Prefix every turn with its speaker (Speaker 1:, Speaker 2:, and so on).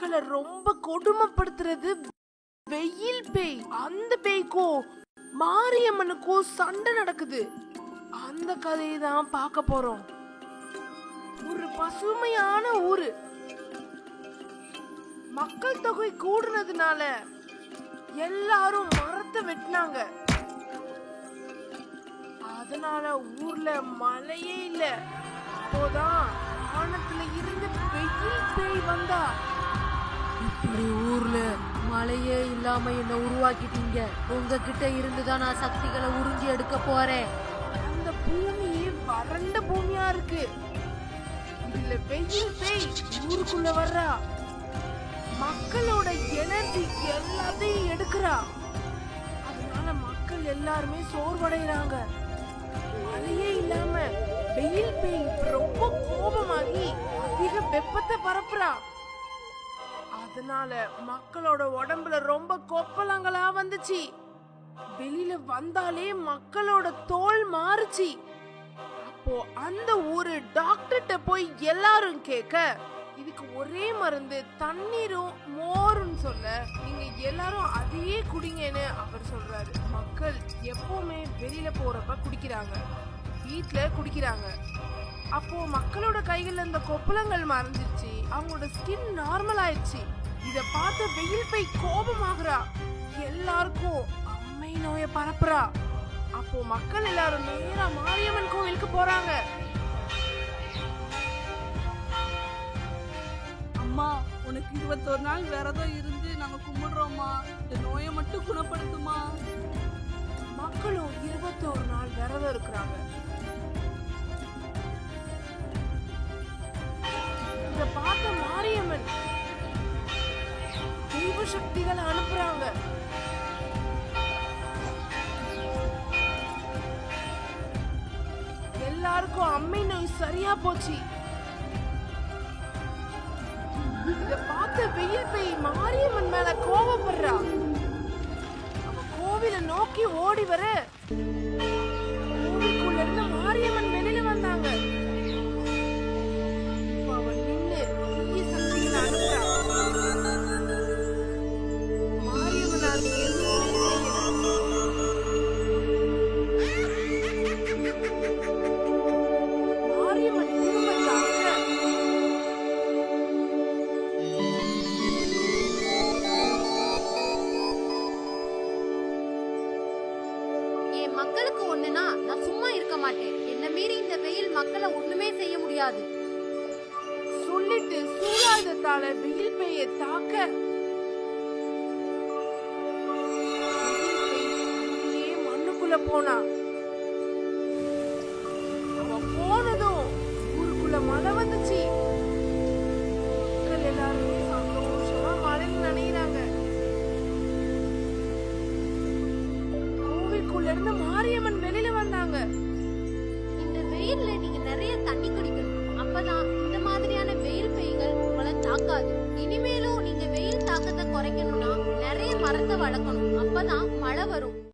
Speaker 1: மக்களை ரொம்ப கொடுமைப்படுத்துறது வெயில் பேய். அந்த பேய்க்கும் மாரியம்மனுக்கும் சண்டை நடக்குது. அந்த கதையை தான் பார்க்க போறோம். ஒரு பசுமையான ஊரு. மக்கள் தொகை கூடுனதுனால எல்லாரும் மரத்தை வெட்டினாங்க. அதனால ஊர்ல மழையே இல்ல. அப்போதான் வானத்துல இருந்து வெயில் பேய் வந்தா.
Speaker 2: இப்படி ஊர்ல மழையே இல்லாம என்ன உருவாக்கிட்டீங்க. உங்ககிட்ட இருந்துதான் நான் சக்திகளை உறிஞ்சி எடுக்க போறேன்.
Speaker 1: அந்த பூமியே வறண்ட பூமியா இருக்கு. இதுல வெயில் பேய் ஊருக்குள்ள வர்றா. மக்களோட எனர்ஜி எல்லாத்தையும் எடுக்கிறா. அதனால மக்கள் எல்லாருமே சோர்வடைறாங்க. மழையே இல்லாம வெயில் பேய் ரொம்ப கோபமாகி அதிக வெப்பத்தை பரப்புறா. அதனால மக்களோட உடம்புல ரொம்ப கொப்பளங்களா வந்துச்சு. வெளியில வந்தாலே மக்களோட தோல் மாறுச்சு. அப்போ அந்த ஊரு டாக்டர்கிட்ட போய் எல்லாரும் கேட்க, இதுக்கு ஒரே மருந்து தண்ணீரும் மோரும் சொல்ல, நீங்க எல்லாரும் அதையே குடிங்கன்னு அவர் சொல்றாரு. மக்கள் எப்பவுமே வெளியில போறப்ப குடிக்கிறாங்க, வீட்டுல குடிக்கிறாங்க. அப்போ மக்களோட கைகள்ல இந்த கொப்பளங்கள் மறைஞ்சிருச்சு. அவங்களோட ஸ்கின் நார்மல் ஆயிடுச்சு. இத பார்த்து வெயில் பேய் கோபமாகறா. எல்லாருக்கும் அம்மை நோய பரப்புறா. அப்போ மக்கள் எல்லாரும் நேரா மாரியம்மன் கோவிலுக்கு போறாங்க.
Speaker 3: அம்மா, உனக்கு 21 நாள் விரதம் இருந்து நாங்க கும்பிடுறோம்மா. இந்த நோயை மட்டும் குணப்படுத்துமா.
Speaker 1: மக்களும் 21 நாள் விரதம் இருக்கிறாங்க. இத பார்த்த மாரியம்மன் தெய்வ சக்திகளை அனுப்புறாங்க. எல்லாருக்கும் அம்மை நோய் சரியா போச்சு. இத பார்த்த வெயில் பேய் மாரியம்மன் மேல கோபப்படுறா. அவ கோவிலை நோக்கி ஓடி வர கோவிலுக்குள்ள இருந்து மாரியம்மன் வெளியில வந்தாங்க. அவன் நின்னு தீய சக்திகளை அனுப்புறா. மாரியம்மனால எதுவுமே செய்யல. மாரியம்மன் திரும்ப தாக்க
Speaker 2: என் மக்களுக்கு ஒண்ணுனா நான் சும்மா இருக்க மாட்டேன். என்ன மீறி இந்த வெயில் மக்களை ஒண்ணுமே செய்ய முடியாது
Speaker 1: சொல்லிட்டு சூலாயுதத்தால வெயில் பேயை தாக்க மண்ணுக்குள்ள போனா. அவ போனதும் ஊருக்குள்ள மழை வந்துச்சு. மக்கள் எல்லாரும் சந்தோஷமா மழையில் நனைகிறாங்க. கோவிலுக்குள்ள இருந்து மாரியம்மன் வெளியில வந்தாங்க.
Speaker 2: இந்த வெயில்ல நீங்க நிறைய தண்ணி குடிக்கணும். அப்பதான் இந்த மாதிரியான வெயில் பெய்கள் உங்களை தாக்காது. இனிமேலும் நீங்க வெயில் தாக்கத்தை குறைக்கணும்னா நிறைய மரத்தை வளர்க்கணும். அப்பதான் மழை வரும்.